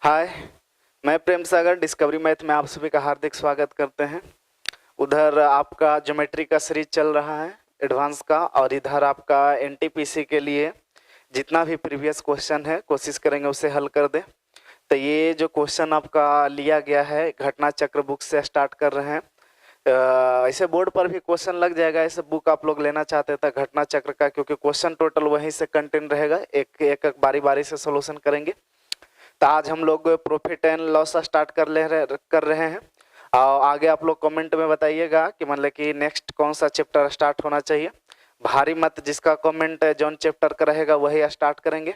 हाय, मैं Prem Sagar discovery math में आप सभी का हार्दिक स्वागत करते हैं। उधर आपका ज्योमेट्री का सीरीज चल रहा है एडवांस का, और इधर आपका एनटीपीसी के लिए जितना भी प्रीवियस क्वेश्चन है कोशिश करेंगे उसे हल कर दें। तो ये जो क्वेश्चन आपका लिया गया है घटना चक्र बुक से स्टार्ट कर रहे हैं। ऐसे बोर्ड पर भी क्वेश्चन लग जाएगा, ऐसे बुक आप लोग लेना चाहते थे घटना चक्र का, क्योंकि क्वेश्चन टोटल वहीं से कंटेंट रहेगा, एक एक बारी बारी से सोल्यूशन करेंगे। तो आज हम लोग प्रॉफिट एंड लॉस स्टार्ट कर रहे हैं। और आगे आप लोग कमेंट में बताइएगा कि मतलब कि नेक्स्ट कौन सा चैप्टर स्टार्ट होना चाहिए। भारी मत, जिसका कमेंट जौन चैप्टर का रहेगा वही स्टार्ट करेंगे।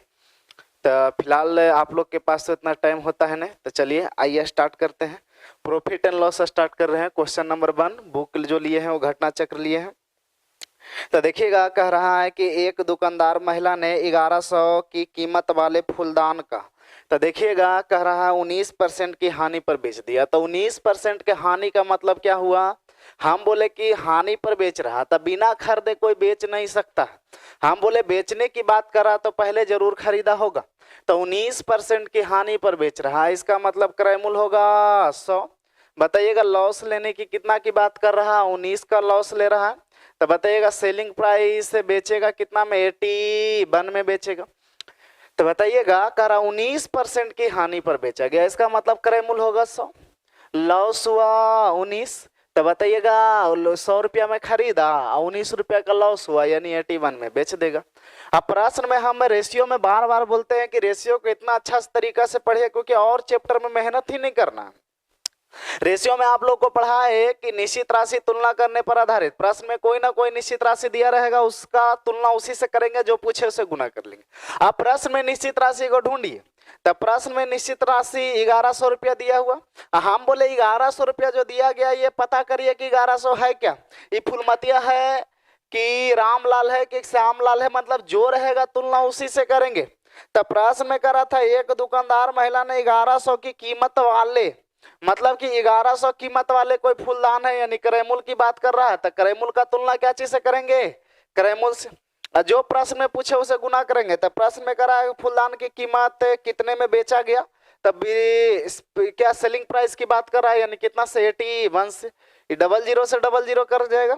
तो फिलहाल आप लोग के पास तो इतना टाइम होता है नहीं, तो चलिए आइए स्टार्ट करते हैं। प्रॉफिट एंड लॉस स्टार्ट कर रहे हैं। क्वेश्चन नंबर 1 बुक जो लिए हैं वो घटना चक्र लिए हैं। तो देखिएगा, कह रहा है कि एक दुकानदार महिला ने 1100 की कीमत वाले फूलदान का, तो देखिएगा कह रहा है 19% की हानि पर बेच दिया। तो 19% के हानि का मतलब क्या हुआ? हम बोले कि हानि पर बेच रहा, तो बिना खरीदे कोई बेच नहीं सकता। हम बोले बेचने की बात करा तो पहले जरूर खरीदा होगा। तो 19% की हानि पर बेच रहा है, इसका मतलब क्रय मूल्य होगा 100। बताइएगा लॉस लेने की कितना की बात कर रहा है? 19 का लॉस ले रहा है। तो बताइएगा सेलिंग प्राइस से बेचेगा कितना में? 81 में बेचेगा। तो बताइएगा कह रहा 19% की हानि पर बेचा गया, इसका मतलब क्रय मूल्य होगा 100, लॉस हुआ 19। तो बताइएगा 100 रुपया में खरीदा और 19 रुपया का लॉस हुआ, यानी 81 में बेच देगा। अब प्रश्न में हम रेशियो में बार बार बोलते हैं कि रेशियो को इतना अच्छा तरीका से पढ़िए, क्योंकि और चैप्टर में मेहनत ही नहीं करना। रेशियो में आप लोग को पढ़ा है कि निश्चित राशि तुलना करने पर आधारित। प्रश्न में कोई ना कोई निश्चित राशि दिया रहेगा, उसका तुलना उसी से करेंगे जो पूछे उसे गुना कर लेंगे। आप प्रश्न में निश्चित राशि को ढूंढिए। तब प्रश्न में निश्चित राशि 1100 रुपया दिया हुआ, हम बोले 1100 रुपया जो दिया गया ये पता करिए कि 1100 है क्या, ये फुलमतिया है कि रामलाल है कि श्यामलाल है, मतलब जो रहेगा तुलना उसी से करेंगे। तब प्रश्न में करा था एक दुकानदार महिला ने 1100 की कीमत वाले, मतलब कि 1100 कीमत वाले कोई फूलदान है, यानी क्रय मूल्य की बात कर रहा है। तो क्रय मूल्य का तुलना क्या चीज से करेंगे? क्रय मूल्य से। जो प्रश्न में पूछे उसे गुना करेंगे। तो प्रश्न में करा है फूलदान की कीमत कितने में बेचा गया, तब क्या सेलिंग प्राइस की बात कर रहा है, यानी कितना से? 81 से। 00 से 00 कर जाएगा।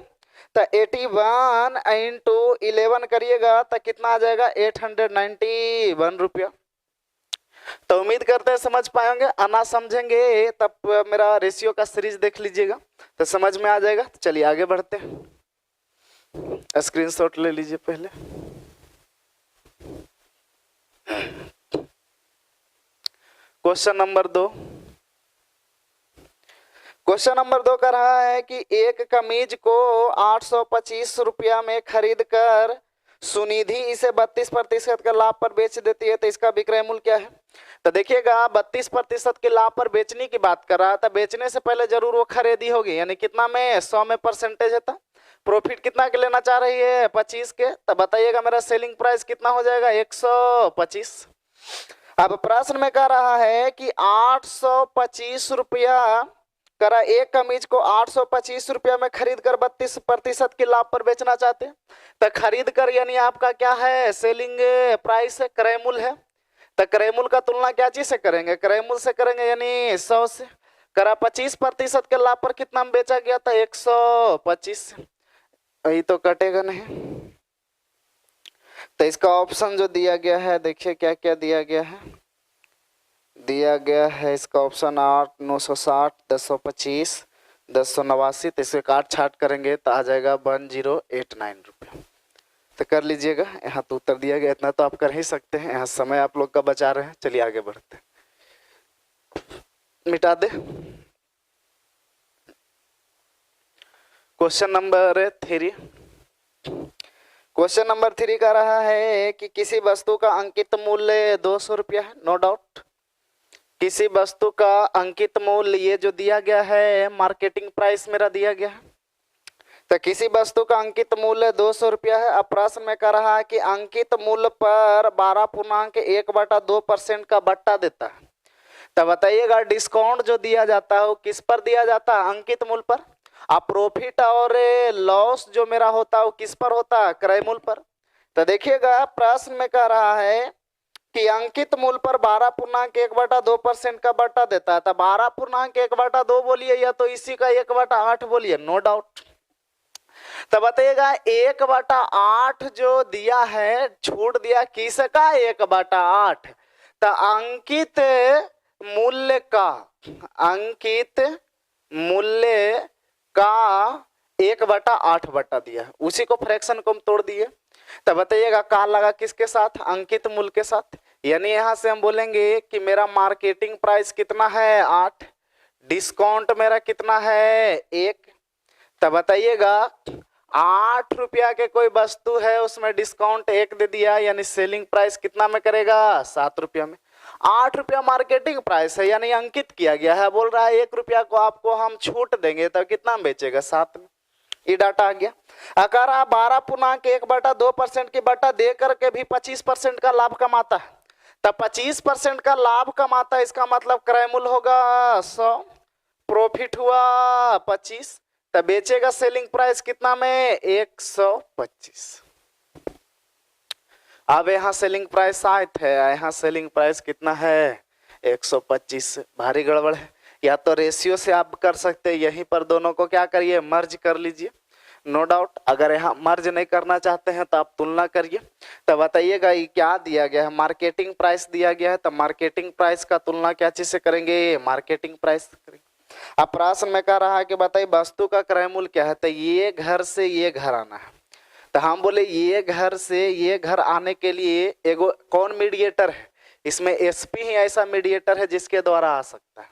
तो 81 इंटू 11 करिएगा तो कितना आ जाएगा? 891 रुपया। तो उम्मीद करते हैं समझ पाएंगे, आना समझेंगे तब मेरा रेशियो का सीरीज देख लीजिएगा तो समझ में आ जाएगा। तो चलिए आगे बढ़ते हैं। स्क्रीनशॉट ले लीजिए पहले। Question number 2। क्वेश्चन नंबर 2 कर रहा है कि एक कमीज को 825 रुपया में खरीद कर सुनिधि इसे 32% के लाभ पर बेच देती है, तो इसका विक्रय मूल्य क्या है? तो देखिएगा 32% के लाभ पर बेचने की बात कर रहा है, तो बेचने से पहले जरूर वो खरीदी होगी, यानी कितना में? 100 में परसेंटेज है। तो प्रॉफिट कितना के लेना चाह रही है? 25 के। तो बताइएगा मेरा सेलिंग प्राइस कितना हो जाएगा? 125। अब प्रश्न में कह रहा है कि 825 रुपया करा, एक कमीज को 825 रुपया में खरीद कर 32% के लाभ पर बेचना चाहते हैं। तो खरीद कर यानी आपका क्या है? सेलिंग प्राइस है, क्रय मूल्य है। तो क्रय मूल्य का तुलना क्या चीज से करेंगे? क्रय मूल्य से करेंगे, यानी 100 से। करा 25% के लाभ पर कितना में बेचा गया था? 125। यही तो कटेगा नहीं। तो इसका ऑप्शन जो दिया गया है, देखिए क्या क्या दिया गया है। दिया गया है इसका ऑप्शन 8, 960, 1025, 1089। तो इसे काट छाट करेंगे तो आ जाएगा 1089 रुपये। तो कर लीजिएगा, यहाँ तो उत्तर दिया गया, इतना तो आप कर ही सकते हैं। यहाँ समय आप लोग का बचा रहे हैं। चलिए आगे बढ़ते हैं, मिटा दे। Question number 3। क्वेश्चन नंबर 3 का रहा है कि किसी वस्तु का अंकित मूल्य 200 रुपया है, नो डाउट। किसी वस्तु का अंकित मूल्य ये जो दिया गया है मार्केटिंग प्राइस मेरा दिया गया है। तो किसी वस्तु का अंकित मूल्य 200 रुपया है। अब प्रश्न में कह रहा है कि अंकित मूल्य पर 12.1/2% का बट्टा देता है। तो बताइएगा डिस्काउंट जो दिया जाता है वो किस पर दिया जाता है? अंकित मूल्य पर। अब प्रॉफिट और लॉस जो मेरा होता है वो किस पर होता है? क्रय मूल्य पर। तो देखिएगा प्रश्न में कह रहा है कि अंकित मूल्य पर 12.1/2% का बट्टा देता है, तो 12.1/2 बोलिए या तो इसी का 1/8 बोलिए, नो डाउट। तो बताइएगा 1/8 जो दिया है, छूट दिया किसका, 1/8, तो अंकित मूल्य का, अंकित मूल्य का 1/8 बटा दिया है, उसी को फ्रैक्शन को हम तोड़ दिए। तो बताइएगा का लगा किसके साथ, अंकित मूल्य के साथ। यानी यहां से हम बोलेंगे कि मेरा मार्केटिंग प्राइस कितना है 8, डिस्काउंट मेरा कितना है 1। तो बताइएगा 8 रुपया के कोई वस्तु है, उसमें डिस्काउंट 1 दे दिया, यानी सेलिंग प्राइस कितना में करेगा, 7 रुपया में। 8 रुपया मार्केटिंग प्राइस है, यानी अंकित किया गया है, बोल रहा है 1 रुपया को आपको हम छूट देंगे, तो कितना में बेचेगा, 7 में। ये डाटा आ गया। अगर आप 12.1/2% की बटा दे करके भी 25% का लाभ कमाता है, तब 25% का लाभ कमाता है, इसका मतलब क्रय मूल्य होगा 100, प्रॉफिट हुआ 25, तब बेचेगा सेलिंग प्राइस कितना में, 125। अब यहाँ सेलिंग प्राइस 8 है, यहाँ सेलिंग प्राइस कितना है, 125। भारी गड़बड़ है। या तो रेशियो से आप कर सकते हैं, यहीं पर दोनों को क्या करिए, मर्ज कर लीजिए, नो डाउट। अगर यहाँ मर्ज नहीं करना चाहते हैं तो आप तुलना करिए। तो बताइएगा ये क्या दिया गया है, मार्केटिंग प्राइस दिया गया है, तो मार्केटिंग प्राइस का तुलना क्या चीज से करेंगे, मार्केटिंग प्राइस करेंगे। अब प्रश्न में कह रहा है कि बताइए वस्तु का क्रय मूल्य क्या है, तो ये घर से ये घर आना है, तो हम बोले ये घर से ये घर आने के लिए एगो कौन मीडिएटर है, इसमें एसपी ही ऐसा मीडिएटर है जिसके द्वारा आ सकता है।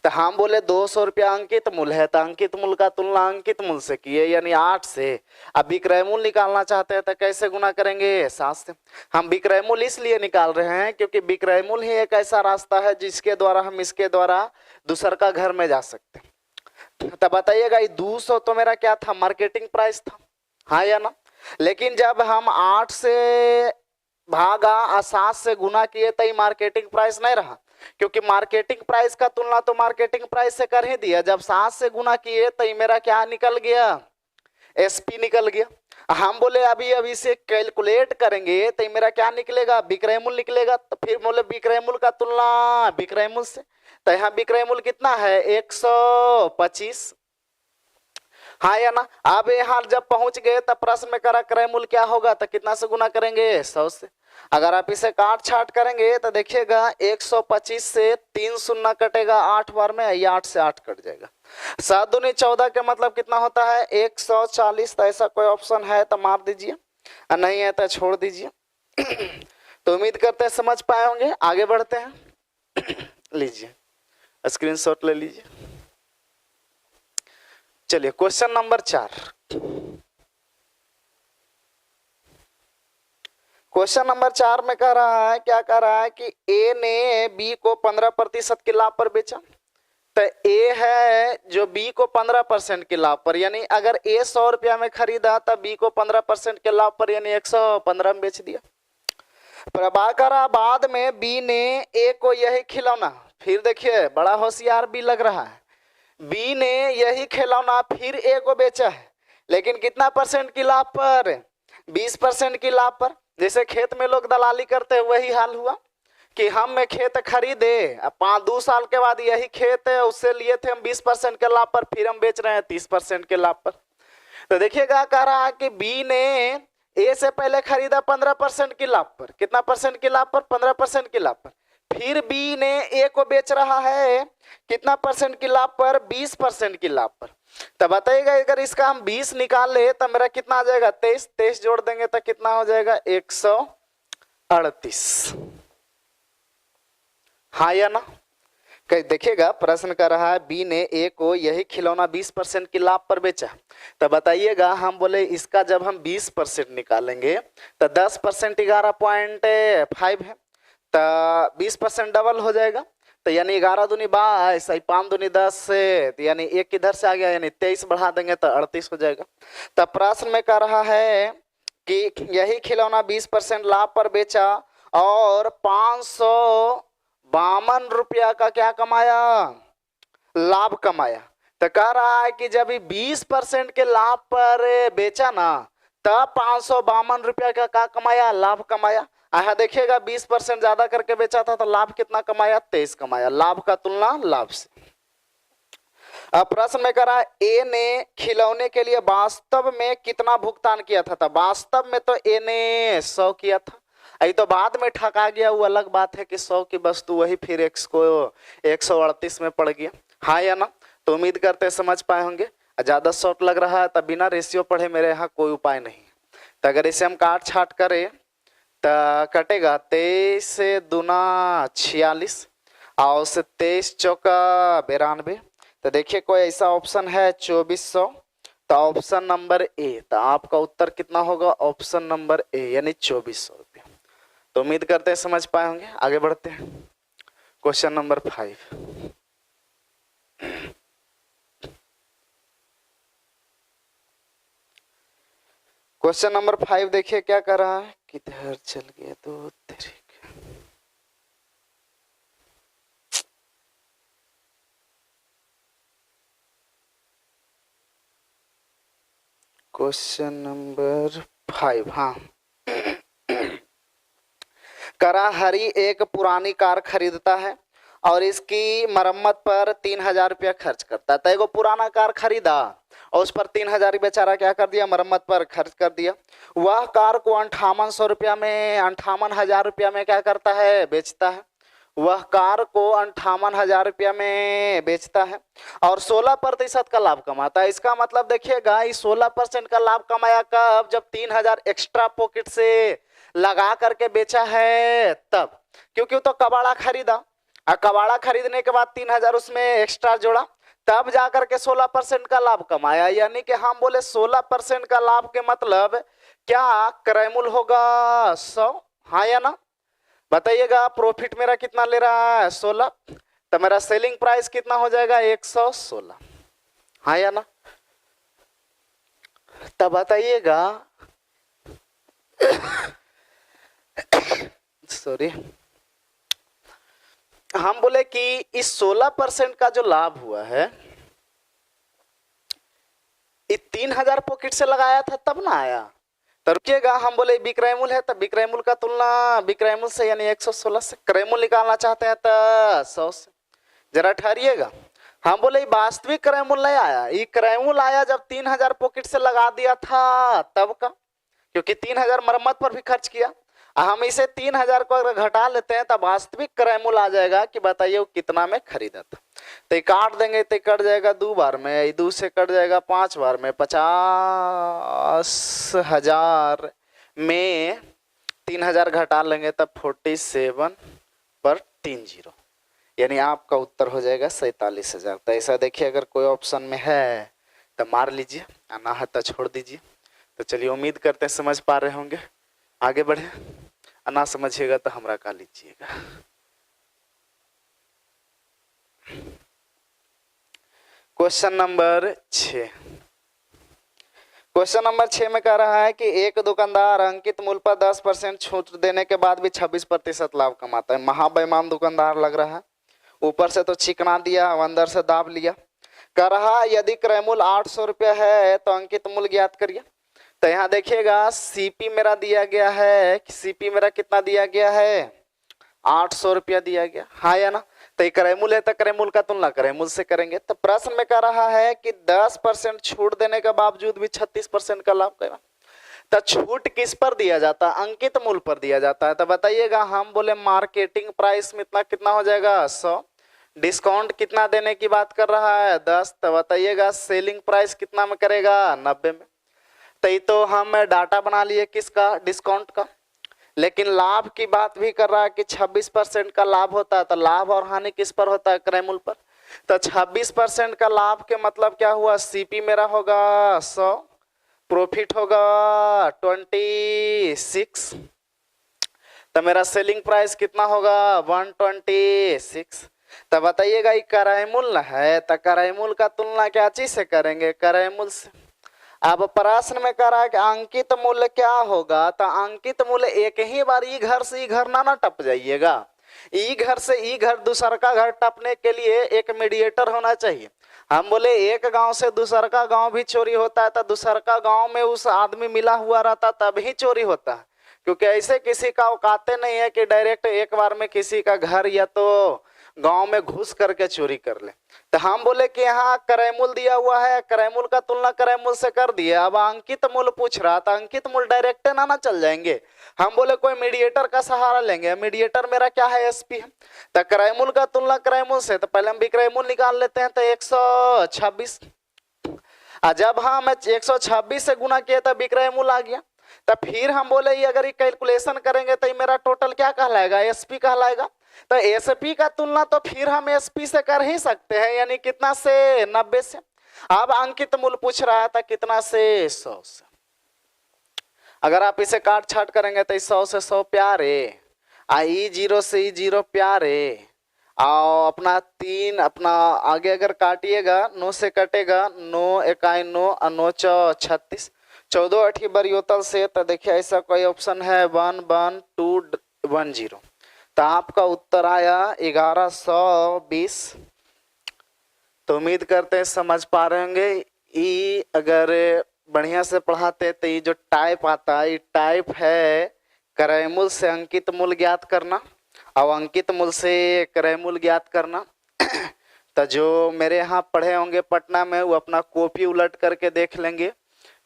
तो हम बोले 200 रुपया अंकित मूल्य है, तो अंकित मूल्य का तुलना अंकित मूल्य से किए, यानी 8 से। अब विक्रय मूल्य निकालना चाहते हैं तो कैसे गुना करेंगे, 7 से। हम विक्रय मूल्य इसलिए निकाल रहे हैं क्योंकि विक्रय मूल्य ही एक ऐसा रास्ता है जिसके द्वारा हम इसके द्वारा दूसर का घर में जा सकते हैं। तो बताइएगा ये 200 तो मेरा क्या था, मार्केटिंग प्राइस था, हाँ या ना। लेकिन जब हम 8 से भागा 7 से गुना किए तो मार्केटिंग प्राइस नहीं रहा, क्योंकि मार्केटिंग प्राइस का तुलना तो मार्केटिंग प्राइस से कर ही दिया। जब 7 से गुना किए तो मेरा क्या निकल गया, एसपी निकल गया। हम बोले अभी से कैलकुलेट करेंगे तो मेरा क्या निकलेगा, विक्रय मूल्य निकलेगा। तो फिर बोले विक्रय मूल्य का तुलना विक्रय मूल्य से, तो यहाँ विक्रय मूल्य कितना है, 125, हाँ या ना। अब यहाँ जब पहुंच गए तब प्रश्न में करा क्रय मूल्य क्या होगा, तो कितना से गुना करेंगे, 100 से। अगर आप इसे काट छाट करेंगे तो देखिएगा 125 से 3 शून्य कटेगा 8 बार में, या 8 से 8 कट जाएगा। 7 दूनी 14 के मतलब कितना होता है, 140। तो ऐसा कोई ऑप्शन है तो मार दीजिए, नहीं है तो छोड़ दीजिए। तो उम्मीद करते हैं समझ पाए होंगे। आगे बढ़ते हैं। लीजिए स्क्रीनशॉट ले लीजिए। चलिए क्वेश्चन नंबर 4। क्वेश्चन नंबर 4 में कह रहा है, क्या कह रहा है कि ए ने बी को 15% के लाभ पर बेचा। तो ए है जो बी को 15% के लाभ पर, यानी अगर ए 100 रुपया में खरीदा तो बी को 15% के लाभ पर यानी 115 में बेच दिया। प्रभाकरा बाद में बी ने ए को यही खिलौना, फिर देखिए बड़ा होशियार बी लग रहा है, बी ने यही खिलौना फिर ए को बेचा है, लेकिन कितना परसेंट की लाभ पर, 20% की लाभ पर। जैसे खेत में लोग दलाली करते हैं वही हाल हुआ कि हम खेत खरीदे, 5-2 साल के बाद यही खेत है उससे लिए थे हम 20% के लाभ पर, फिर हम बेच रहे हैं 30% के लाभ पर। तो देखिएगा कह रहा है कि बी ने ए से पहले खरीदा 15% की लाभ पर, कितना परसेंट की लाभ पर, 15% की लाभ पर। फिर बी ने ए को बेच रहा है कितना परसेंट की लाभ पर, 20% की लाभ पर। तो बताइएगा अगर इसका हम 20 निकाल ले तो मेरा कितना आ जाएगा, 23 जोड़ देंगे तो कितना हो जाएगा, 138, हाँ या ना। देखिएगा प्रश्न कर रहा है बी ने ए को यही खिलौना 20% की लाभ पर बेचा। तो बताइएगा हम बोले इसका जब हम 20% निकालेंगे तो 10% 11.5 है, तो 20% डबल हो जाएगा। तो यानी 11 दूनी 22, 5 दूनी 10 से, तो यानी एक इधर से आ गया, यानी 23 बढ़ा देंगे तो 38 हो जाएगा। तब प्रश्न में कह रहा है कि यही खिलौना 20% लाभ पर बेचा और 552 रुपया का क्या कमाया, लाभ कमाया। तो कह रहा है कि जब 20% के लाभ पर बेचा ना तब 552 रुपया का क्या कमाया, लाभ कमाया। यहाँ देखिएगा 20% ज्यादा करके बेचा था तो लाभ कितना कमाया, 23 कमाया। लाभ का तुलना लाभ से। अब प्रश्न में करा ए ने खिलौने के लिए वास्तव में कितना भुगतान किया था। वास्तव में तो ए ने 100 किया था, अभी तो बाद में ठगा गया, वो अलग बात है कि 100 की वस्तु वही फिर x को 138 में पड़ गया, हाँ या ना। तो उम्मीद करते समझ पाए होंगे। ज्यादा शॉर्ट लग रहा है तब बिना रेशियो पढ़े मेरे यहाँ कोई उपाय नहीं। तो अगर इसे हम काट छाट करें तो कटेगा 23 से दूना 46 और से 23 चौका 92। तो देखिए कोई ऐसा ऑप्शन है 2400, तो ऑप्शन नंबर ए। तो आपका उत्तर कितना होगा, ऑप्शन नंबर ए यानी 2400 रुपया। तो उम्मीद करते हैं समझ पाए होंगे। आगे बढ़ते हैं क्वेश्चन नंबर 5। क्वेश्चन नंबर 5 देखिए क्या कर रहा है, किधर चल गया तो क्वेश्चन नंबर 5। हाँ, करा हरी एक पुरानी कार खरीदता है और इसकी मरम्मत पर 3000 रुपया खर्च करता है। तो एगो पुराना कार खरीदा और उस पर 3000 बेचारा क्या कर दिया, मरम्मत पर खर्च कर दिया। वह कार को 5800 रुपया में 58,000 रुपया में क्या करता है, बेचता है। वह कार को 58,000 रुपया में बेचता है और 16% का लाभ कमाता है। इसका मतलब देखिएगा, इस 16% का लाभ कमाया कब, जब 3000 एक्स्ट्रा पॉकेट से लगा करके बेचा है तब, क्योंकि तो कबाड़ा खरीदा और कबाड़ा खरीदने के बाद 3000 उसमें एक्स्ट्रा जोड़ा, तब जाकर के 16% का लाभ कमाया। यानी कि हम बोले 16% का लाभ के मतलब क्या, क्रय मूल्य होगा 100, हाँ या ना। बताइएगा प्रॉफिट मेरा कितना ले रहा है, 16, तो मेरा सेलिंग प्राइस कितना हो जाएगा, 116, हाँ या ना। तब बताइएगा सॉरी, हम बोले कि इस 16% का जो लाभ हुआ है, ये 3000 पॉकेट से लगाया था तब ना आया। तो रुकिएगा, हम बोले विक्रय मूल्य है, तो विक्रय मूल्य का तुलना विक्रय मूल्य से यानी 116 से। क्रय मूल्य निकालना चाहते हैं तो 100 से। जरा ठहरिएगा, हम बोले वास्तविक क्रय मूल्य नहीं आया, ये क्रय मूल्य आया जब 3000 पॉकेट से लगा दिया था तब का, क्योंकि 3000 मरम्मत पर भी खर्च किया। हम इसे 3000 को अगर घटा लेते हैं तब वास्तविक क्रय मूल्य आ जाएगा कि बताइए वो कितना में खरीदा था। तो काट देंगे तो कट जाएगा 2 बार में, 2 से कट जाएगा 5 बार में, 50,000 में 3000 घटा लेंगे तब 47 पर 30, यानी आपका उत्तर हो जाएगा 47,000। तो ऐसा देखिए अगर कोई ऑप्शन में है तो मार लीजिए, ना है तो छोड़ दीजिए। तो चलिए उम्मीद करते हैं समझ पा रहे होंगे। आगे बढ़े, ना समझिएगा तो हमरा का लीजिएगा। Question number 6। क्वेश्चन नंबर 6 में कह रहा है कि एक दुकानदार अंकित मूल्य पर 10% छूट देने के बाद भी 26% लाभ कमाता है। महाबेईमान दुकानदार लग रहा है, ऊपर से तो चिकना दिया, अंदर से दाब लिया। कह रहा यदि क्रय मूल्य 800 रुपया है तो अंकित मूल्य ज्ञात करिए। तो यहाँ देखिएगा सीपी मेरा दिया गया है, सीपी मेरा कितना दिया गया है, 800 रुपया दिया गया, हाँ या ना। तो क्रय मूल्य है तो क्रय मूल्य का तुलना क्रय मूल्य से करेंगे। तो प्रश्न में कह रहा है कि 10% छूट देने के बावजूद भी 36% का लाभ करेगा। तो छूट किस पर दिया जाता है, अंकित मूल्य पर दिया जाता है। तो बताइएगा, हम बोले मार्केटिंग प्राइस में इतना कितना हो जाएगा 100, डिस्काउंट कितना देने की बात कर रहा है 10, तो बताइएगा सेलिंग प्राइस कितना में करेगा 90 में। तो हम डाटा बना लिए किसका, डिस्काउंट का, लेकिन लाभ की बात भी कर रहा है कि 26% का लाभ होता है। तो लाभ और हानि किस पर होता है, क्रय मूल्य पर। तो 26% का लाभ के मतलब क्या हुआ, सीपी मेरा होगा 100, प्रॉफिट होगा 26, तो मेरा सेलिंग प्राइस कितना होगा 126। तो बताइएगा ये क्रय मूल्य है, तो क्रय मूल्य का तुलना क्या चीज से करेंगे, क्रय मूल्य से। अब प्रश्न में कह रहा है कि अंकित मूल्य क्या होगा, तो अंकित मूल्य एक ही बार ई घर से ई घर ना टप जाइएगा। ई घर से ई घर दूसर का घर टपने के लिए एक मीडिएटर होना चाहिए। हम बोले एक गांव से दूसर का गांव भी चोरी होता है, तो दूसर का गांव में उस आदमी मिला हुआ रहता तब ही चोरी होता है। क्योंकि ऐसे किसी का औकाते नहीं है कि डायरेक्ट एक बार में किसी का घर या तो गांव में घुस करके चोरी कर ले। तो हम बोले कि यहाँ क्रय मूल्य दिया हुआ है, क्रय मूल्य का तुलना क्रय मूल्य से कर दिया, अब अंकित मूल्य पूछ रहा था, अंकित मूल्य डायरेक्ट ना चल जाएंगे। हम बोले कोई मीडिएटर का सहारा लेंगे, मीडिएटर मेरा क्या है, एसपी है। तो क्रय मूल्य का तुलना क्रय मूल्य से, तो पहले हम विक्रय मूल्य निकाल लेते हैं, तो 126। जब हम 126 से गुना किए तो विक्रय मूल्य आ गया। तो फिर हम बोले ये अगर ये कैलकुलेशन करेंगे तो ये मेरा टोटल क्या कहलाएगा, एसपी कहलाएगा। तो एसपी का तुलना तो फिर हम एसपी से कर ही सकते हैं, यानी कितना से, 90 से। अब अंकित मूल्य पूछ रहा था कितना से, 100 से। अगर आप इसे काट छाट करेंगे तो 100 से 100 प्यारे, E0 से E0 प्यारे, और अपना 3 अपना आगे अगर काटिएगा 9 से कटेगा, 9 इकाई 9 और 9 चौ 36, 14 8 बरियोतल से। तो देखिए ऐसा कोई ऑप्शन है 11210। तो आपका उत्तर आया 1120। तो उम्मीद करते हैं समझ पा रहे होंगे। ये अगर बढ़िया से पढ़ाते तो ये जो टाइप आता है, ये टाइप है क्रय मूल्य से अंकित मूल्य ज्ञात करना और अंकित मूल्य से क्रय मूल्य ज्ञात करना। तो जो मेरे यहाँ पढ़े होंगे पटना में, वो अपना कॉपी उलट करके देख लेंगे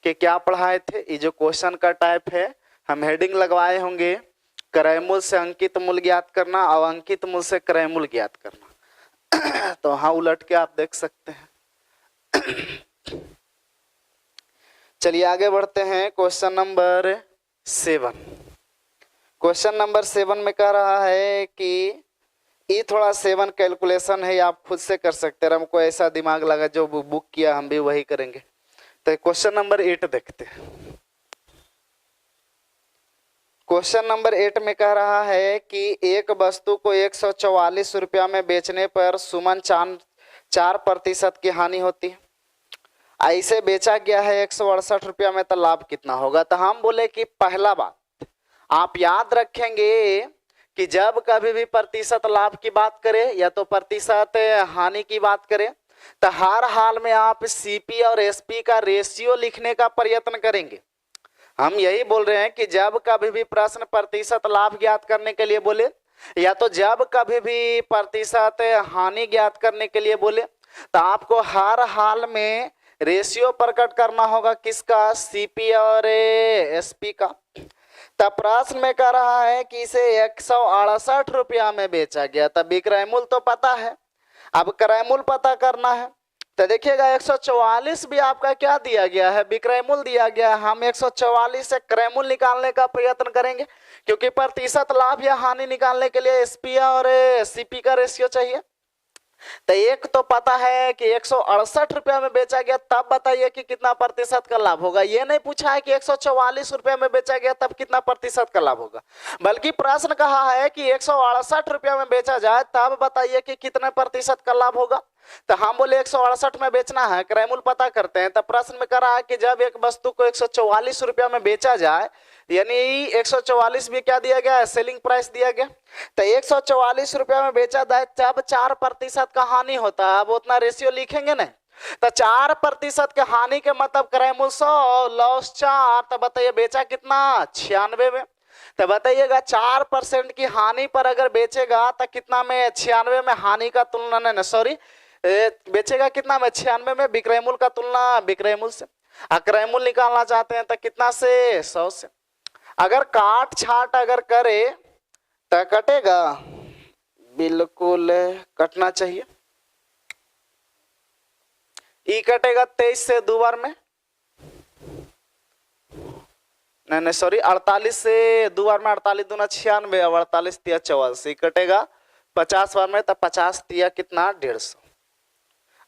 कि क्या पढ़ाए थे। ये जो क्वेश्चन का टाइप है, हम हेडिंग लगवाए होंगे क्रय मूल्य से अंकित मूल्य ज्ञात करना और अंकित मूल्य से क्रय मूल्य ज्ञात करना। तो हाँ उलट के आप देख सकते हैं। चलिए आगे बढ़ते हैं। Question number 7। क्वेश्चन नंबर 7 में कह रहा है कि ये थोड़ा 7 कैलकुलेशन है, आप खुद से कर सकते हैं, हमको ऐसा दिमाग लगा जो बुक किया हम भी वही करेंगे। तो क्वेश्चन नंबर 8 देखते हैं। क्वेश्चन नंबर 8 में कह रहा है कि एक वस्तु को 144 रुपया में बेचने पर सुमन 4% की हानि होती है। ऐसे बेचा गया है 168 रुपया में, तो लाभ कितना होगा। तो हम बोले कि पहला बात आप याद रखेंगे कि जब कभी भी प्रतिशत लाभ की बात करें या तो प्रतिशत हानि की बात करें, तो हर हाल में आप सीपी और एसपी का रेशियो लिखने का प्रयत्न करेंगे। हम यही बोल रहे हैं कि जब कभी भी प्रश्न प्रतिशत लाभ ज्ञात करने के लिए बोले या तो जब कभी भी प्रतिशत हानि ज्ञात करने के लिए बोले, तो आपको हर हाल में रेशियो प्रकट करना होगा, किसका, सीपी और एसपी का। तब प्रश्न में कह रहा है कि इसे 168 रुपया में बेचा गया। तब विक्रय मूल्य तो पता है, अब क्रय मूल्य पता करना है। तो देखिएगा 144 भी आपका क्या दिया गया है, विक्रय मूल्य दिया गया है। हम 144 से क्रय मूल्य निकालने का प्रयत्न करेंगे, क्योंकि प्रतिशत लाभ या हानि निकालने के लिए एसपी और सीपी का रेशियो चाहिए। तो एक तो पता है कि 168 रुपया में बेचा गया, तब बताइए कि कितना प्रतिशत का लाभ होगा। ये नहीं पूछा है कि 144 रुपया में बेचा गया तब कितना प्रतिशत का लाभ होगा, बल्कि प्रश्न कहा है कि 168 रुपया में बेचा जाए तब बताइए कि कितने प्रतिशत का लाभ होगा। तो हम बोले 168 में बेचना है, क्रय मूल्य पता करते हैं। तब प्रश्न में कह रहा है कि जब एक वस्तु को 144 रुपया में बेचा जाए, यानी 144 भी क्या दिया गया है, सेलिंग प्राइस दिया गया। तो 144 रुपया में बेचा जाए जब 4% का हानि होता है, अब उतना रेशियो लिखेंगे ना। तो 4% के हानि के मतलब क्रय मूल्य 100 लॉस 4, तो बताइए बेचा कितना, 96 में। तो बताइएगा 4% की हानि पर अगर बेचेगा तो कितना में, 96 में हानि का तुलना नहीं, सॉरी बेचेगा कितना में, 96 में विक्रय मूल्य का तुलना विक्रय मूल्य से। क्रय मूल्य निकालना चाहते हैं तो कितना से, 100 से। अगर काट छाट अगर करे तो कटेगा, बिल्कुल कटना चाहिए। ई कटेगा 23 से 2 बार में, नहीं सॉरी 48 से 2 बार में, 48 दूना 96 और 48 तिया 84, कटेगा 50 बार में, तो 50 तिया कितना, 150।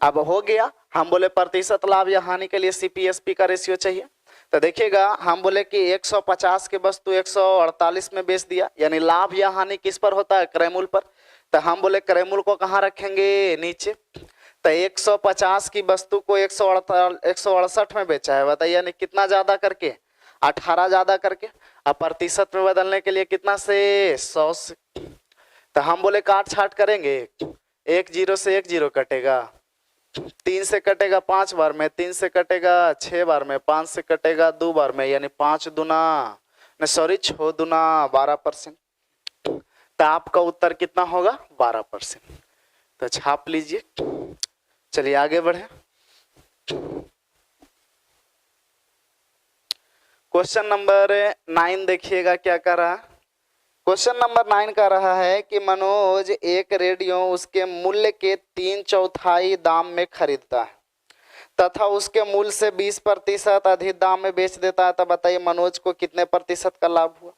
अब हो गया। हम बोले प्रतिशत लाभ या हानि के लिए सीपीएसपी का रेशियो चाहिए। तो देखिएगा हम बोले कि 150 की वस्तु 148 में बेच दिया, यानी लाभ या हानि किस पर होता है, क्रय मूल्य पर। तो हम बोले क्रय मूल्य को कहाँ रखेंगे, नीचे। तो 150 की वस्तु को 168 में बेचा है, बताइए यानी कितना ज्यादा करके, 18 ज्यादा करके। अब प्रतिशत में बदलने के लिए कितना से, 100 से। तो हम बोले काट छाट करेंगे, 1 0 से 1 0 कटेगा, 3 से कटेगा 5 बार में, 3 से कटेगा 6 बार में, 5 से कटेगा 2 बार में, यानी 5 दूना सॉरी 6 दूना 12%, तो आपका उत्तर कितना होगा 12%। तो छाप लीजिए। चलिए आगे बढ़े। क्वेश्चन नंबर 9 देखिएगा क्या कर रहा है। क्वेश्चन नंबर 9 का रहा है कि मनोज एक रेडियो उसके मूल्य के 3/4 दाम में खरीदता है तथा उसके मूल्य से 20% अधिक दाम में बेच देता है। तो बताइए मनोज को कितने प्रतिशत का लाभ हुआ।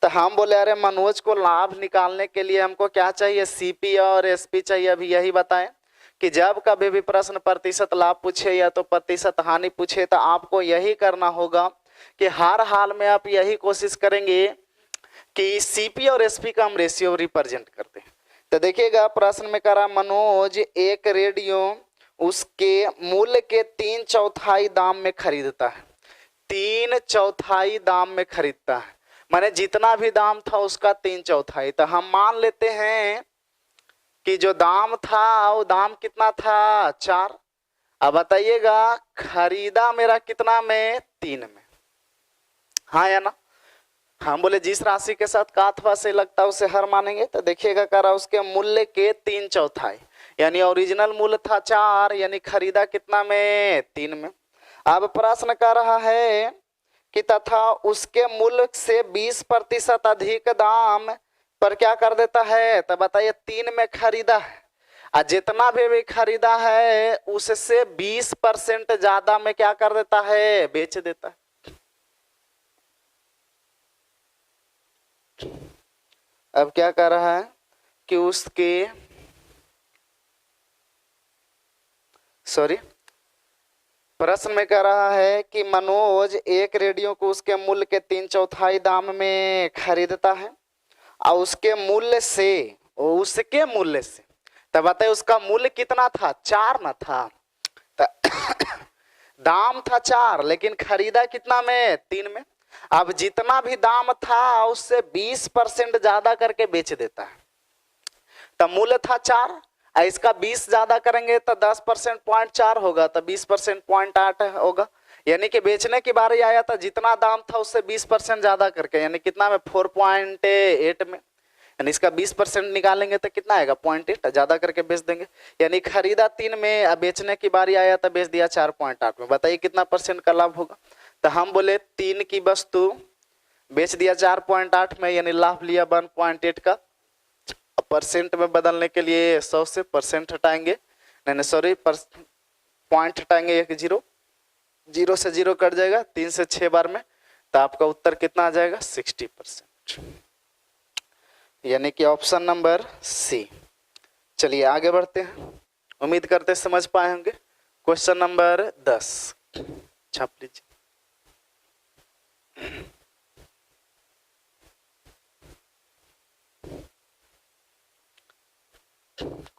तो हम बोले अरे मनोज को लाभ निकालने के लिए हमको क्या चाहिए, सीपी और एसपी चाहिए। अभी यही बताएं कि जब कभी भी प्रश्न प्रतिशत लाभ पूछे या तो प्रतिशत हानि पूछे तो आपको यही करना होगा कि हर हाल में आप यही कोशिश करेंगे कि सीपी और एसपी का हम रेशियो रिप्रेजेंट करते हैं। तो देखिएगा प्रश्न में करा मनोज एक रेडियो उसके मूल्य के 3/4 दाम में खरीदता है। 3/4 दाम में खरीदता है माने जितना भी दाम था उसका 3/4। तो हम मान लेते हैं कि जो दाम था वो दाम कितना था 4। अब बताइएगा खरीदा मेरा कितना में 3 में, हाँ या ना। हम बोले जिस राशि के साथ का अथवा से लगता है उसे हर मानेंगे। तो देखिएगा करा उसके मूल्य के 3/4 यानी ओरिजिनल मूल्य था 4 यानी खरीदा कितना में 3 में। अब प्रश्न कर रहा है कि तथा उसके मूल्य से 20% अधिक दाम पर क्या कर देता है। तो बताइए 3 में खरीदा है और जितना भी खरीदा है उससे 20% ज्यादा में क्या कर देता है, बेच देता है। अब क्या कर रहा है कि उसके प्रश्न में कह रहा है कि मनोज एक रेडियो को उसके मूल्य के 3/4 दाम में खरीदता है और उसके मूल्य से तो बताइए उसका मूल्य कितना था 4 ना था। तो दाम था 4 लेकिन खरीदा कितना में 3 में। अब जितना भी दाम था उससे 20% ज्यादा करके बेच देता है। तो मूल्य था 4 इसका 20 ज्यादा करेंगे तो 10% 0.4 होगा तो 20% 0.8 होगा। यानी कि बेचने की बारी आया था जितना दाम था उससे 20% ज्यादा करके यानी कितना में 4.8 में, यानी इसका 20% निकालेंगे तो कितना आएगा 0.8 ज्यादा करके बेच देंगे। यानी खरीदा 3 में बेचने की बारी आया तो बेच दिया 4.8 में। बताइए कितना % का लाभ होगा। तो हम बोले 3 की वस्तु बेच दिया 4.8 में यानी लाभ लिया 1.8 का। परसेंट में बदलने के लिए 100 से % हटाएंगे, नहीं सॉरी पॉइंट हटाएंगे, एक 0 से 0 कट जाएगा 3 से 6 बार में। तो आपका उत्तर कितना आ जाएगा 60%, यानी कि ऑप्शन नंबर सी। चलिए आगे बढ़ते हैं, उम्मीद करते समझ पाए होंगे। क्वेश्चन नंबर 10 छाप लीजिए।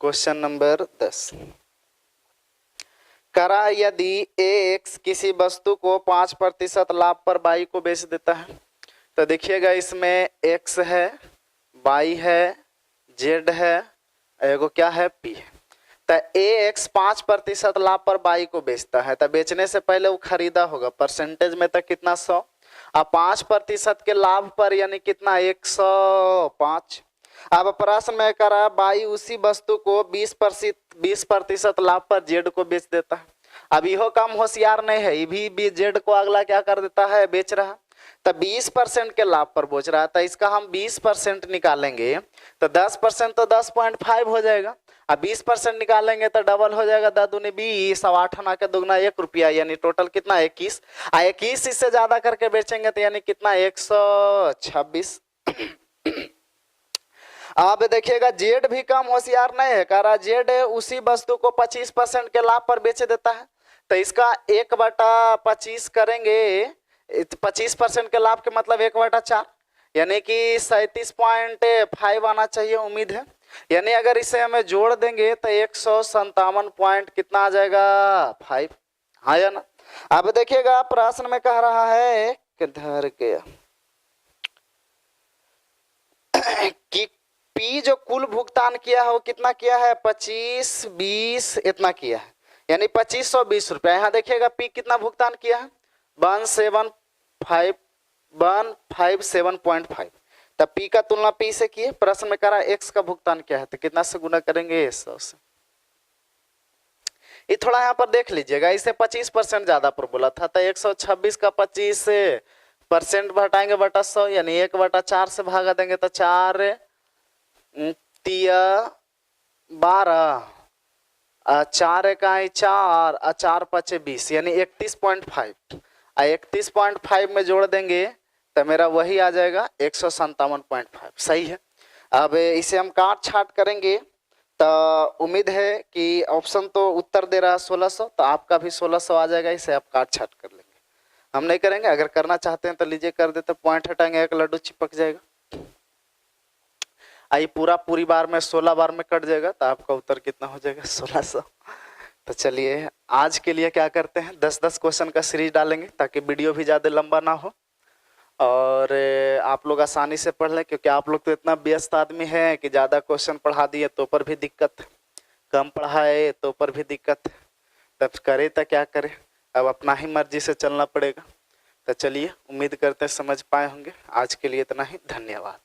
क्वेश्चन नंबर 10 करा यदि x किसी वस्तु को 5% लाभ पर y को बेच देता है। तो देखिएगा इसमें x है, y है, z है, एगो क्या है p है। तो ax 5% लाभ पर y को बेचता है। तो बेचने से पहले वो खरीदा होगा परसेंटेज में तो कितना 100 और 5% के लाभ पर यानी कितना 105। अब प्रश्न में करा बाई उसी वस्तु को 20% लाभ पर जेड को बेच देता है। अब यह काम होशियार नहीं है, ये भी जेड को अगला क्या कर देता है, बेच रहा। तो 20% के लाभ पर बेच रहा था, इसका हम 20% निकालेंगे तो 10% तो 10.5 हो जाएगा। अब 20% निकालेंगे तो डबल हो जाएगा, 10 दूनी 20 और 8 आना के दुगना 1 रुपया, यानी टोटल कितना 21। 21 इससे ज्यादा करके बेचेंगे तो यानी कितना 126। अब देखिएगा जेड भी कम होशियार नहीं है, कह जेड उसी वस्तु को 25% के लाभ पर बेच देता है। तो इसका 1/25 करेंगे, 25% के लाभ के मतलब 1/4 यानी कि 37.5 आना चाहिए, उम्मीद है। यानी अगर इसे हमें जोड़ देंगे तो 157 पॉइंट कितना आ जाएगा 5, हाँ या ना। अब देखिएगा प्रश्न में कह रहा है किधर गया कि पी जो कुल भुगतान किया है वो कितना किया है 25, 20 इतना किया है, यानी 2520 रुपया। यहाँ देखिएगा पी कितना भुगतान किया है 1750 157.5। तब P का तुलना P से किए, प्रश्न में कह रहा है X का भुगतान क्या है, तो कितना से गुना करेंगे, 100 से। ये थोड़ा यहाँ पर देख लीजिएगा, इसे 25% ज्यादा पर बोला था, तो 126 का 25 से परसेंट घटाएंगे बटा 100, यानी 1/4 से भागा देंगे, तो 4 तिया 12, 4 इकाई 4, 4 पचे 20, यानी 31.5। 31.5 में जोड़ देंगे तो मेरा वही आ जाएगा 157.5। सही है। अब इसे हम काट छाट करेंगे, तो उम्मीद है कि ऑप्शन तो उत्तर दे रहा है 1600, तो आपका भी 1600 आ जाएगा। इसे आप काट छाट कर लेंगे, हम नहीं करेंगे। अगर करना चाहते हैं तो लीजिए कर देते, पॉइंट हटाएंगे, एक लड्डू चिपक जाएगा। आई पूरी बार में 16 बार में कट जाएगा, तो आपका उत्तर कितना हो जाएगा, 1600। तो चलिए आज के लिए क्या करते हैं, 10-10 क्वेश्चन का सीरीज डालेंगे ताकि वीडियो भी ज़्यादा लंबा ना हो और आप लोग आसानी से पढ़ लें, क्योंकि आप लोग तो इतना व्यस्त आदमी हैं कि ज़्यादा क्वेश्चन पढ़ा दिए तो पर भी दिक्कत है, कम पढ़ाए तो पर भी दिक्कत है। तब करे तो क्या करें, अब अपना ही मर्जी से चलना पड़ेगा। तो चलिए उम्मीद करते हैं समझ पाए होंगे। आज के लिए इतना ही, धन्यवाद।